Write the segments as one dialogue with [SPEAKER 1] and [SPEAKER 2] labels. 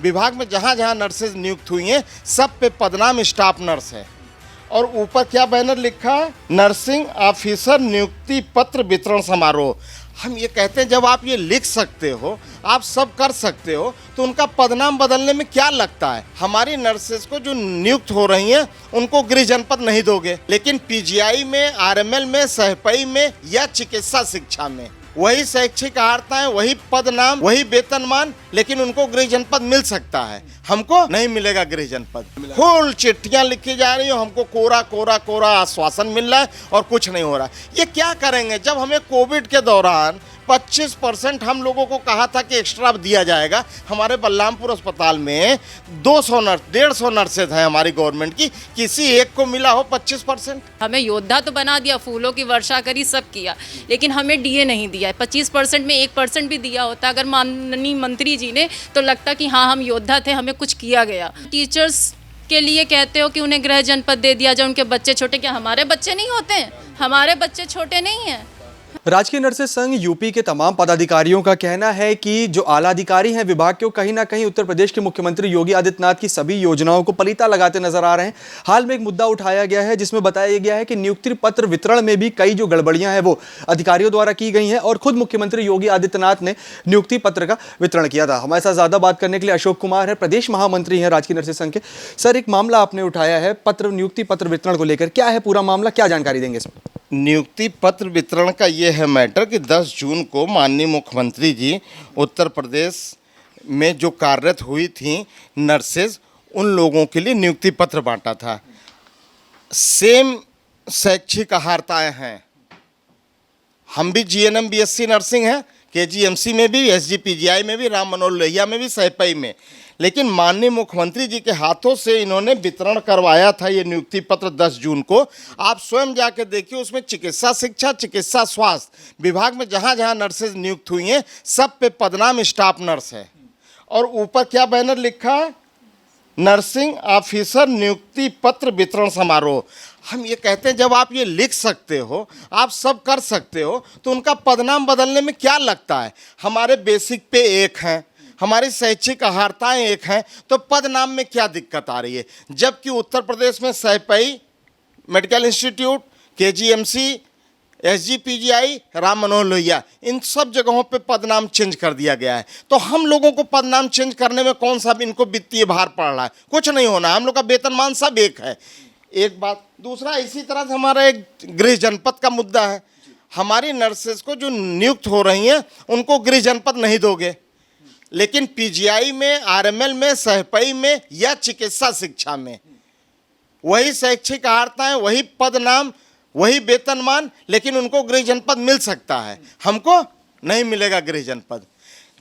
[SPEAKER 1] विभाग में जहाँ जहाँ नर्सेज नियुक्त हुई हैं सब पे पदनाम स्टाफ नर्स है। और ऊपर क्या बैनर लिखा है, नर्सिंग ऑफिसर नियुक्ति पत्र वितरण समारोह। हम ये कहते हैं जब आप ये लिख सकते हो, आप सब कर सकते हो, तो उनका पदनाम बदलने में क्या लगता है। हमारी नर्सेज को जो नियुक्त हो रही हैं उनको गृह जनपद नहीं दोगे, लेकिन पीजीआई में, आरएमएल में, सहपई में या चिकित्सा शिक्षा में वही शैक्षिक अर्हताएं, वही पद नाम, वही वेतनमान, लेकिन उनको गृह जनपद मिल सकता है, हमको नहीं मिलेगा गृह जनपद। फुल चिट्ठियां लिखी जा रही हो, हमको कोरा कोरा कोरा आश्वासन मिल रहा है और कुछ नहीं हो रहा। ये क्या करेंगे जब हमें कोविड के दौरान 25% हम लोगों को कहा था कि एक्स्ट्रा दिया जाएगा। हमारे बलरामपुर अस्पताल में 200 नर्स, 150 नर्सेज हैं हमारी गवर्नमेंट की, किसी एक को मिला हो 25%।
[SPEAKER 2] हमें योद्धा तो बना दिया, फूलों की वर्षा करी, सब किया, लेकिन हमें डीए नहीं दिया है। 25% में 1% भी दिया होता अगर माननीय मंत्री जी ने, तो लगता कि हाँ हम योद्धा थे, हमें कुछ किया गया। टीचर्स के लिए कहते हो कि उन्हें गृह जनपद दे दिया जाए, उनके बच्चे छोटे, क्या हमारे बच्चे नहीं होते हैं? हमारे बच्चे छोटे नहीं हैं।
[SPEAKER 3] राजकीय नर्सेज संघ यूपी के तमाम पदाधिकारियों का कहना है कि जो आला अधिकारी हैं विभाग के, कहीं ना कहीं उत्तर प्रदेश के मुख्यमंत्री योगी आदित्यनाथ की सभी योजनाओं को पलीता लगाते नजर आ रहे हैं। हाल में एक मुद्दा उठाया गया है जिसमें बताया गया है कि नियुक्ति पत्र वितरण में भी कई जो गड़बड़ियां हैं वो अधिकारियों द्वारा की गई हैं और खुद मुख्यमंत्री योगी आदित्यनाथ ने नियुक्ति पत्र का वितरण किया था। हमारे साथ ज्यादा बात करने के लिए अशोक कुमार है, प्रदेश महामंत्री हैं राजकीय नर्सेज संघ के। सर, एक मामला आपने उठाया है नियुक्ति पत्र वितरण को लेकर, क्या है पूरा मामला, क्या जानकारी देंगे इसमें?
[SPEAKER 1] नियुक्ति पत्र वितरण का ये है मैटर कि 10 जून को माननीय मुख्यमंत्री जी उत्तर प्रदेश में जो कार्यरत हुई थी नर्सेज, उन लोगों के लिए नियुक्ति पत्र बांटा था। सेम शैक्षिक अर्हताएं हैं, हम भी जीएनएम बीएससी नर्सिंग है, केजीएमसी में भी, एसजीपीजीआई में भी, राम मनोहर लोहिया में भी, सहपई में, लेकिन माननीय मुख्यमंत्री जी के हाथों से इन्होंने वितरण करवाया था ये नियुक्ति पत्र 10 जून को। आप स्वयं जाके देखिए, उसमें चिकित्सा शिक्षा, चिकित्सा स्वास्थ्य विभाग में जहाँ जहाँ नर्सेज नियुक्त हुई हैं सब पे पदनाम स्टाफ नर्स है। और ऊपर क्या बैनर लिखा है, नर्सिंग ऑफिसर नियुक्ति पत्र वितरण समारोह। हम ये कहते हैं जब आप ये लिख सकते हो, आप सब कर सकते हो, तो उनका पदनाम बदलने में क्या लगता है। हमारे बेसिक पे एक हैं, हमारी शैक्षिक अर्हताएं एक हैं, तो पद नाम में क्या दिक्कत आ रही है। जबकि उत्तर प्रदेश में सहपई medical institute, KGMC, SGPGI, Ram Manohar Lohia, इन सब जगहों पे पदनाम चेंज कर दिया गया है। तो हम लोगों को पदनाम चेंज करने में कौन सा इनको वित्तीय भार पड़ रहा है, कुछ नहीं होना। हम लोग का वेतनमान सब एक है। एक बात, दूसरा, इसी तरह से हमारा एक गृह जनपद का मुद्दा है। हमारी नर्सेज को जो नियुक्त हो रही हैं उनको गृह जनपद नहीं दोगे, लेकिन पीजीआई में, आरएमएल में, सहपई में या चिकित्सा शिक्षा में वही शैक्षिक अर्हताएं, वही पद नाम, वही वेतनमान, लेकिन उनको गृह जनपद मिल सकता है, हमको नहीं मिलेगा गृह जनपद।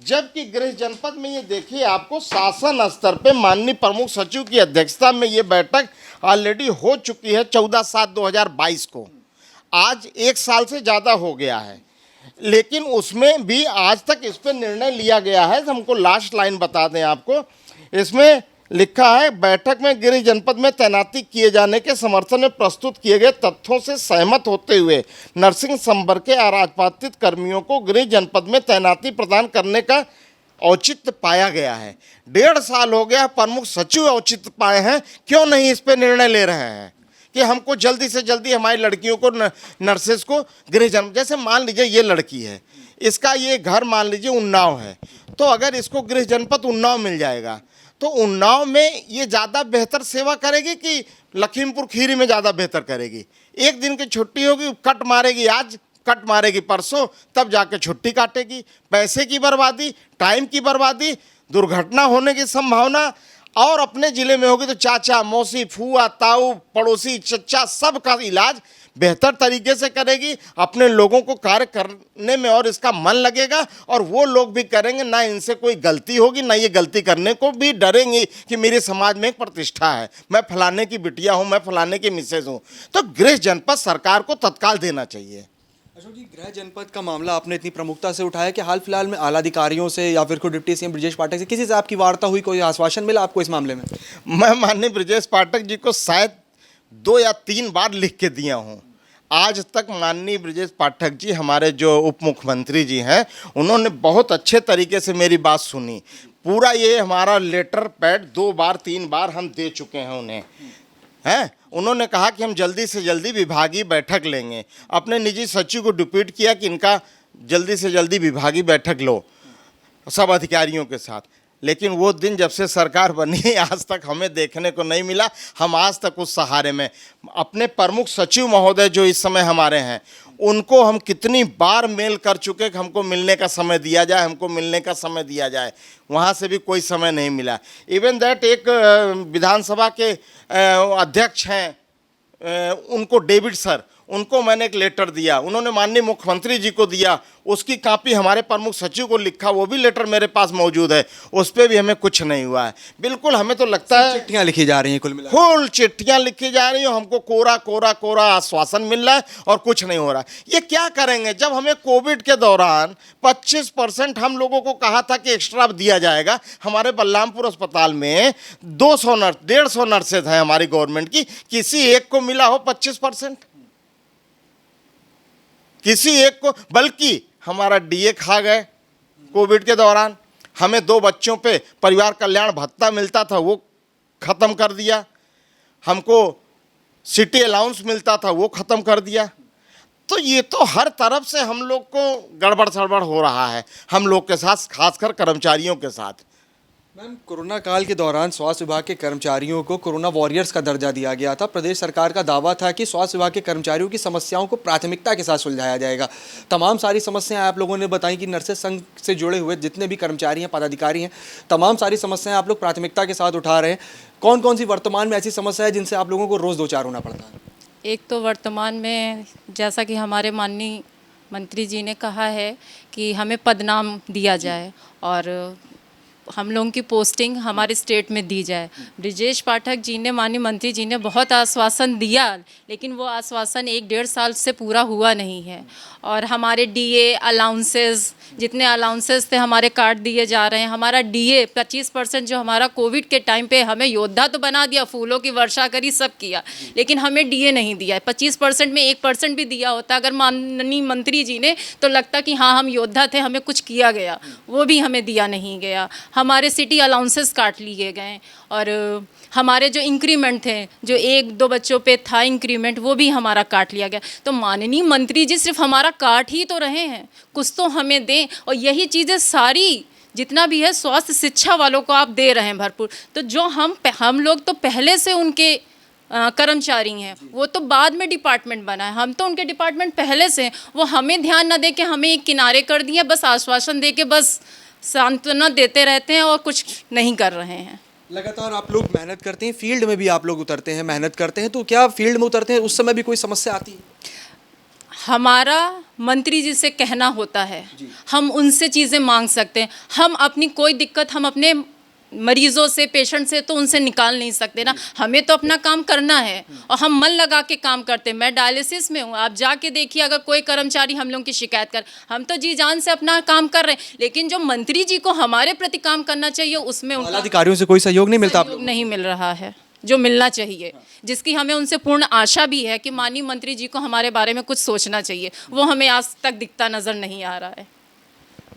[SPEAKER 1] जबकि गृह जनपद में ये देखिए, आपको शासन स्तर पे माननीय प्रमुख सचिव की अध्यक्षता में ये बैठक ऑलरेडी हो चुकी है 14/7/2022 को। आज 1 साल से ज़्यादा हो गया है, लेकिन उसमें भी आज तक इस पर निर्णय लिया गया है। हमको लास्ट लाइन बता दें आपको, इसमें लिखा है, बैठक में गृह जनपद में तैनाती किए जाने के समर्थन में प्रस्तुत किए गए तथ्यों से सहमत होते हुए नर्सिंग संवर्ग के अराजपाटित कर्मियों को गृह जनपद में तैनाती प्रदान करने का औचित्य पाया गया है। 1.5 साल हो गया, प्रमुख सचिव औचित्य पाए हैं, क्यों नहीं इस पर निर्णय ले रहे हैं कि हमको जल्दी से जल्दी हमारी लड़कियों को, नर्सेज को गृह जनपद। जैसे मान लीजिए ये लड़की है, इसका ये घर मान लीजिए उन्नाव है, तो अगर इसको गृह जनपद उन्नाव मिल जाएगा तो उन्नाव में ये ज़्यादा बेहतर सेवा करेगी कि लखीमपुर खीरी में ज़्यादा बेहतर करेगी। एक दिन की छुट्टी होगी, कट मारेगी आज, कट मारेगी परसों, तब जाके छुट्टी काटेगी। पैसे की बर्बादी, टाइम की बर्बादी, दुर्घटना होने की संभावना। और अपने ज़िले में होगी तो चाचा, मौसी, फूआ, ताऊ, पड़ोसी, चचा, सब का इलाज बेहतर तरीके से करेगी। अपने लोगों को कार्य करने में और इसका मन लगेगा, और वो लोग भी करेंगे, ना इनसे कोई गलती होगी, ना ये गलती करने को भी डरेंगे कि मेरे समाज में एक प्रतिष्ठा है, मैं फलाने की बिटिया हूँ, मैं फलाने की मिसेज हूँ। तो गृह जनपद सरकार को तत्काल देना चाहिए।
[SPEAKER 3] अशोक जी, गृह जनपद का मामला आपने इतनी प्रमुखता से उठाया कि हाल फिलहाल में आला अधिकारियों से या फिर कोई डिप्टी सीएम ब्रजेश पाठक से किसी से आपकी वार्ता हुई, कोई आश्वासन मिला आपको इस मामले में?
[SPEAKER 1] मैं माननीय ब्रजेश पाठक जी को शायद 2 या 3 बार लिख के दिया हूँ। आज तक माननीय ब्रजेश पाठक जी हमारे जो उप मुख्यमंत्री जी हैं, उन्होंने बहुत अच्छे तरीके से मेरी बात सुनी। पूरा ये हमारा लेटर पैड 2 बार 3 बार हम दे चुके हैं उन्हें, हैं। उन्होंने कहा कि हम जल्दी से जल्दी विभागीय बैठक लेंगे। अपने निजी सचिव को डिप्यूट किया कि इनका जल्दी से जल्दी विभागीय बैठक लो सब अधिकारियों के साथ। लेकिन वो दिन जब से सरकार बनी आज तक हमें देखने को नहीं मिला। हम आज तक उस सहारे में अपने प्रमुख सचिव महोदय जो इस समय हमारे हैं, उनको हम कितनी बार मेल कर चुके कि हमको मिलने का समय दिया जाए, हमको मिलने का समय दिया जाए। वहाँ से भी कोई समय नहीं मिला। इवन दैट एक विधानसभा के अध्यक्ष हैं, उनको डेविड सर, उनको मैंने एक लेटर दिया, उन्होंने माननीय मुख्यमंत्री जी को दिया। उसकी कॉपी हमारे प्रमुख सचिव को लिखा, वो भी लेटर मेरे पास मौजूद है। उस पर भी हमें कुछ नहीं हुआ है। बिल्कुल हमें तो लगता है
[SPEAKER 3] चिट्ठियां लिखी जा रही हैं, कुल मिला
[SPEAKER 1] फुल चिट्ठियां लिखी जा रही हैं। हमको कोरा कोरा कोरा आश्वासन मिल रहा है और कुछ नहीं हो रहा। ये क्या करेंगे जब हमें कोविड के दौरान 25% हम लोगों को कहा था कि एक्स्ट्रा दिया जाएगा। हमारे बलरामपुर अस्पताल में 200 नर्स 150 नर्सेज हैं हमारी गवर्नमेंट की, किसी एक को मिला हो 25%, किसी एक को। बल्कि हमारा डीए खा गए कोविड के दौरान। हमें 2 बच्चों पे परिवार कल्याण भत्ता मिलता था, वो ख़त्म कर दिया। हमको सिटी अलाउंस मिलता था, वो ख़त्म कर दिया। तो ये तो हर तरफ से हम लोग को गड़बड़ सड़बड़ हो रहा है, हम लोग के साथ, खासकर कर्मचारियों के साथ।
[SPEAKER 3] मैम, कोरोना काल के दौरान स्वास्थ्य विभाग के कर्मचारियों को कोरोना वॉरियर्स का दर्जा दिया गया था। प्रदेश सरकार का दावा था कि स्वास्थ्य विभाग के कर्मचारियों की समस्याओं को प्राथमिकता के साथ सुलझाया जाएगा। तमाम सारी समस्याएं आप लोगों ने बताई कि नर्सेज संघ से जुड़े हुए जितने भी कर्मचारी हैं, पदाधिकारी हैं, तमाम सारी समस्याएं आप लोग प्राथमिकता के साथ उठा रहे हैं। कौन कौन सी वर्तमान में ऐसी समस्या है जिनसे आप लोगों को रोज़ 2 चार होना पड़ता है?
[SPEAKER 2] एक तो वर्तमान में जैसा कि हमारे माननीय मंत्री जी ने कहा है कि हमें पदनाम दिया जाए और हम लोगों की पोस्टिंग हमारे स्टेट में दी जाए। ब्रजेश पाठक जी ने, माननीय मंत्री जी ने बहुत आश्वासन दिया, लेकिन वो आश्वासन 1-1.5 साल से पूरा हुआ नहीं है। और हमारे डीए अलाउंसेस, जितने अलाउंसेस थे हमारे काट दिए जा रहे हैं। हमारा डीए 25% जो हमारा कोविड के टाइम पे हमें योद्धा तो बना दिया, फूलों की वर्षा करी, सब किया, लेकिन हमें डीए नहीं दिया। 25% में 1% भी दिया होता अगर माननीय मंत्री जी ने, तो लगता कि हाँ हम योद्धा थे, हमें कुछ किया गया। वो भी हमें दिया नहीं गया। हमारे सिटी अलाउंसेस काट लिए गए और हमारे जो इंक्रीमेंट थे, जो 1-2 बच्चों पे था इंक्रीमेंट, वो भी हमारा काट लिया गया। तो माननीय मंत्री जी सिर्फ हमारा काट ही तो रहे हैं, कुछ तो हमें दें। और यही चीज़ें सारी जितना भी है स्वास्थ्य शिक्षा वालों को आप दे रहे हैं भरपूर। तो जो हम लोग तो पहले से उनके कर्मचारी हैं, वो तो बाद में डिपार्टमेंट बना है, हम तो उनके डिपार्टमेंट पहले से। वो हमें ध्यान न दे के हमें एक किनारे कर दिए, बस आश्वासन दे के बस सांत्वना देते रहते हैं और कुछ नहीं कर रहे हैं।
[SPEAKER 3] लगातार आप लोग मेहनत करते हैं, फील्ड में भी आप लोग उतरते हैं, मेहनत करते हैं, तो क्या फील्ड में उतरते हैं उस समय भी कोई समस्या आती है?
[SPEAKER 2] हमारा मंत्री जी से कहना होता है, हम उनसे चीज़ें मांग सकते हैं। हम अपनी कोई दिक्कत हम अपने मरीजों से, पेशेंट से तो उनसे निकाल नहीं सकते ना। हमें तो अपना काम करना है और हम मन लगा के काम करते हैं। मैं डायलिसिस में हूँ, आप जाके देखिए, अगर कोई कर्मचारी हम लोगों की शिकायत कर, हम तो जी जान से अपना काम कर रहे हैं। लेकिन जो मंत्री जी को हमारे प्रति काम करना चाहिए, उसमें उनका
[SPEAKER 3] अधिकारियों से कोई सहयोग नहीं मिलता?
[SPEAKER 2] सहयोग नहीं मिल रहा है जो मिलना चाहिए, जिसकी हमें उनसे पूर्ण आशा भी है कि माननीय मंत्री जी को हमारे बारे में कुछ सोचना चाहिए। वो हमें आज तक दिखता नज़र नहीं आ रहा है।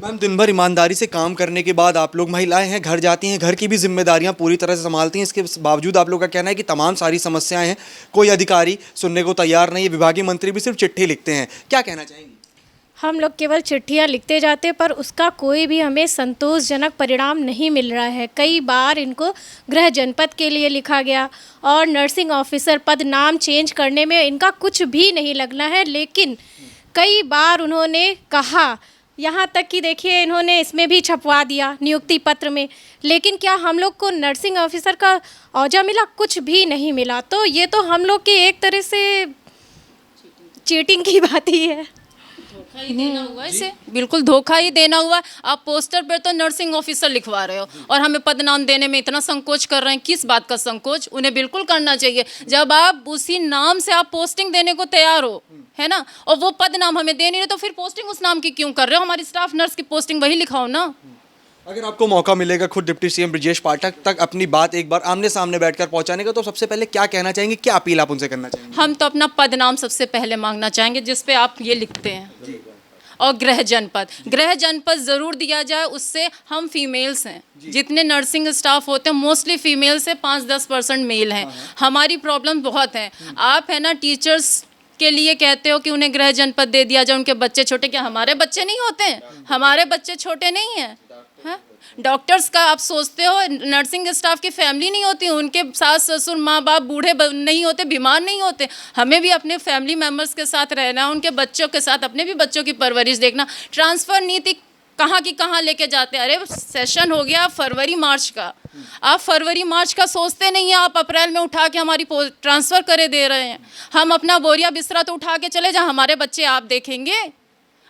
[SPEAKER 3] मैम, दिन भर ईमानदारी से काम करने के बाद आप लोग महिलाएं हैं, घर जाती हैं, घर की भी जिम्मेदारियां पूरी तरह से संभालती हैं। इसके बावजूद आप लोग का कहना है कि तमाम सारी समस्याएं हैं, कोई अधिकारी सुनने को तैयार नहीं है, विभागीय मंत्री भी सिर्फ चिट्ठी लिखते हैं। क्या कहना चाहेंगे?
[SPEAKER 4] हम लोग केवल चिट्ठियाँ लिखते जाते, पर उसका कोई भी हमें संतोषजनक परिणाम नहीं मिल रहा है। कई बार इनको गृह जनपद के लिए लिखा गया और नर्सिंग ऑफिसर पद नाम चेंज करने में इनका कुछ भी नहीं लगना है। लेकिन कई बार उन्होंने कहा, यहाँ तक कि देखिए इन्होंने इसमें भी छपवा दिया नियुक्ति पत्र में, लेकिन क्या हम लोग को नर्सिंग ऑफिसर का औजा मिला? कुछ भी नहीं मिला। तो ये तो हम लोग की एक तरह से चीटिंग की बात ही है।
[SPEAKER 2] धोखा ही देना हुआ इसे, बिल्कुल धोखा ही देना हुआ। आप पोस्टर पर तो नर्सिंग ऑफिसर लिखवा रहे हो और हमें पदनाम देने में इतना संकोच कर रहे हैं। किस बात का संकोच? उन्हें बिल्कुल करना चाहिए। जब आप उसी नाम से आप पोस्टिंग देने को तैयार हो, है ना, और वो पदनाम हमें दे नहीं रहे, तो फिर पोस्टिंग उस नाम की क्यों कर रहे हो? हमारी स्टाफ नर्स की पोस्टिंग वही लिखाओ ना।
[SPEAKER 3] अगर आपको मौका मिलेगा खुद डिप्टी सीएम ब्रजेश पाठक तक अपनी बात एक बार आमने सामने बैठकर पहुंचाने का, तो सबसे पहले क्या कहना चाहेंगे, क्या अपील आप उनसे करना चाहेंगे?
[SPEAKER 2] हम तो अपना पद नाम सबसे पहले मांगना चाहेंगे जिस पे आप ये लिखते हैं, और गृह जनपद ज़रूर दिया जाए। उससे हम फीमेल्स हैं, जितने नर्सिंग स्टाफ होते हैं मोस्टली फीमेल्स से 5-10% मेल हैं। हमारी प्रॉब्लम बहुत है। आप है ना टीचर्स के लिए कहते हो कि उन्हें गृह जनपद दे दिया जाए, उनके बच्चे छोटे, क्या हमारे बच्चे नहीं होते हैं? हमारे बच्चे छोटे नहीं हैं? डॉक्टर्स का आप सोचते हो, नर्सिंग स्टाफ की फैमिली नहीं होती, उनके सास ससुर माँ बाप बूढ़े नहीं होते, बीमार नहीं होते? हमें भी अपने फैमिली मेम्बर्स के साथ रहना, उनके बच्चों के साथ अपने भी बच्चों की परवरिश देखना। ट्रांसफ़र नीति कहाँ की कहाँ लेके जाते हैं। अरे सेशन हो गया फरवरी मार्च का, आप फरवरी मार्च का सोचते नहीं हैं, आप अप्रैल में उठा के हमारी ट्रांसफ़र करे दे रहे हैं। हम अपना बोरिया बिस्तरा तो उठा के चले जाएं, हमारे बच्चे आप देखेंगे?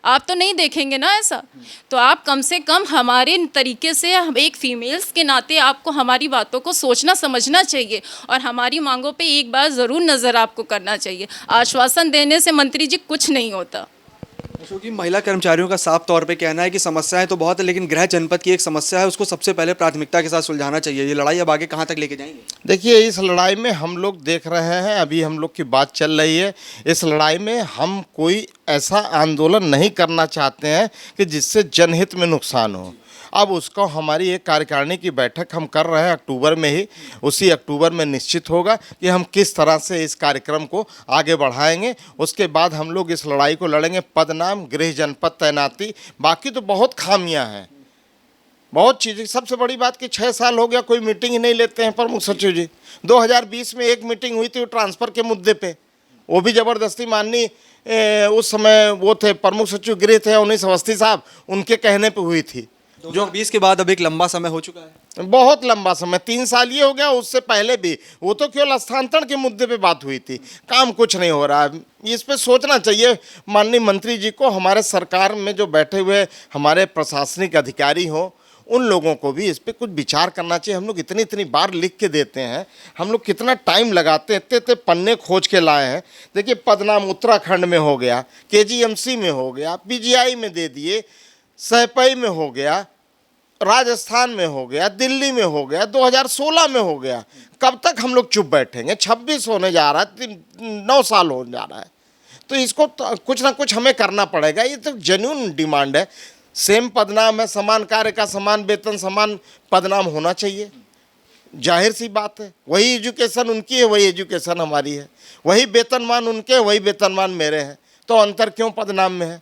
[SPEAKER 2] आप तो नहीं देखेंगे ना ऐसा। तो आप कम से कम हमारे तरीके से, हम एक फीमेल्स के नाते आपको हमारी बातों को सोचना समझना चाहिए और हमारी मांगों पे एक बार ज़रूर नज़र आपको करना चाहिए। आश्वासन देने से मंत्री जी कुछ नहीं होता।
[SPEAKER 3] अशोक जी, महिला कर्मचारियों का साफ तौर पे कहना है कि समस्याएं तो बहुत है, लेकिन गृह जनपद की एक समस्या है, उसको सबसे पहले प्राथमिकता के साथ सुलझाना चाहिए। ये लड़ाई अब आगे कहाँ तक लेके जाएंगे?
[SPEAKER 1] देखिए, इस लड़ाई में हम लोग देख रहे हैं, अभी हम लोग की बात चल रही है। इस लड़ाई में हम कोई ऐसा आंदोलन नहीं करना चाहते हैं कि जिससे जनहित में नुकसान हो। अब उसको हमारी एक कार्यकारिणी की बैठक हम कर रहे हैं अक्टूबर में ही, उसी अक्टूबर में निश्चित होगा कि हम किस तरह से इस कार्यक्रम को आगे बढ़ाएंगे। उसके बाद हम लोग इस लड़ाई को लड़ेंगे। पदनाम, गृह जनपद, तैनाती, बाकी तो बहुत खामियां हैं, बहुत चीज़ें। सबसे बड़ी बात कि 6 साल हो गया कोई मीटिंग ही नहीं लेते हैं प्रमुख सचिव जी। 2020 में एक मीटिंग हुई थी ट्रांसफ़र के मुद्दे पे, वो भी ज़बरदस्ती माननी, उस समय वो थे प्रमुख सचिव गृह थे उन्नीस अवस्थी साहब, उनके कहने पे हुई थी।
[SPEAKER 3] 2020 के बाद अब एक लंबा समय हो चुका है,
[SPEAKER 1] बहुत लंबा समय, 3 साल ये हो गया। उससे पहले भी वो तो केवल स्थानांतरण के मुद्दे पे बात हुई थी, काम कुछ नहीं हो रहा है। इस पे सोचना चाहिए माननीय मंत्री जी को, हमारे सरकार में जो बैठे हुए हमारे प्रशासनिक अधिकारी हों, उन लोगों को भी इस पे कुछ विचार करना चाहिए। हम लोग इतनी बार लिख के देते हैं, हम लोग कितना टाइम लगाते हैं, इतने पन्ने खोज के लाए हैं। देखिए, पदनाम उत्तराखंड में हो गया, KGMC में हो गया, PGI में दे दिए, सैपई में हो गया, राजस्थान में हो गया, दिल्ली में हो गया, 2016 में हो गया। कब तक हम लोग चुप बैठेंगे? 26 होने जा रहा है, 9 साल होने जा रहा है। तो इसको तो कुछ ना कुछ हमें करना पड़ेगा। ये तो जेन्युइन डिमांड है। सेम पदनाम है, समान कार्य का समान वेतन, समान पदनाम होना चाहिए, जाहिर सी बात है। वही एजुकेशन उनकी है, वही एजुकेशन हमारी है, वही वेतनमान उनके, वही वेतनमान मेरे हैं। तो अंतर क्यों पदनाम में है?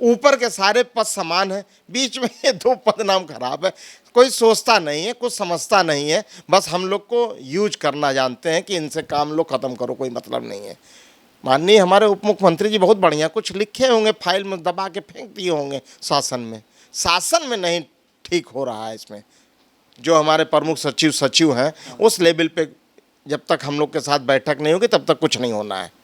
[SPEAKER 1] ऊपर के सारे पद समान है, बीच में ये 2 पदनाम खराब है। कोई सोचता नहीं है, कुछ समझता नहीं है, बस हम लोग को यूज करना जानते हैं कि इनसे काम लो, ख़त्म करो, कोई मतलब नहीं है। माननीय हमारे उप मुख्यमंत्री जी बहुत बढ़िया कुछ लिखे होंगे, फाइल में दबा के फेंक दिए होंगे। शासन में नहीं ठीक हो रहा है। इसमें जो हमारे प्रमुख सचिव हैं, उस लेवल पे जब तक हम लोग के साथ बैठक नहीं होगी तब तक कुछ नहीं होना है।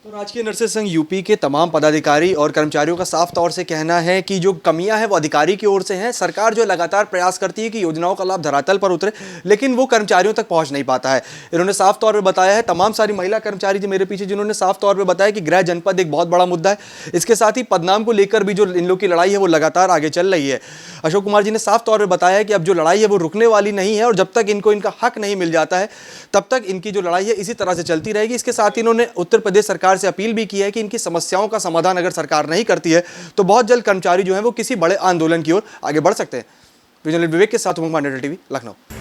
[SPEAKER 3] तो राजकीय नर्सेज संघ यूपी के तमाम पदाधिकारी और कर्मचारियों का साफ तौर से कहना है कि जो कमियां हैं वो अधिकारी की ओर से हैं। सरकार जो लगातार प्रयास करती है कि योजनाओं का लाभ धरातल पर उतरे, लेकिन वो कर्मचारियों तक पहुंच नहीं पाता है। इन्होंने साफ तौर पर बताया है, तमाम सारी महिला कर्मचारी जो मेरे पीछे, जिन्होंने साफ तौर पर बताया कि गृह जनपद एक बहुत बड़ा मुद्दा है। इसके साथ ही पदनाम को लेकर भी जो इन लोग की लड़ाई है वो लगातार आगे चल रही है। अशोक कुमार जी ने साफ तौर पर बताया कि अब जो लड़ाई है वो रुकने वाली नहीं है और जब तक इनको इनका हक नहीं मिल जाता है तब तक इनकी जो लड़ाई है इसी तरह से चलती रहेगी। इसके साथ ही इन्होंने उत्तर प्रदेश सरकार से अपील भी की है कि इनकी समस्याओं का समाधान अगर सरकार नहीं करती है तो बहुत जल्द कर्मचारी जो है वो किसी बड़े आंदोलन की ओर आगे बढ़ सकते हैं। विवेक के साथ उमंग पांडे, टीवी, लखनऊ।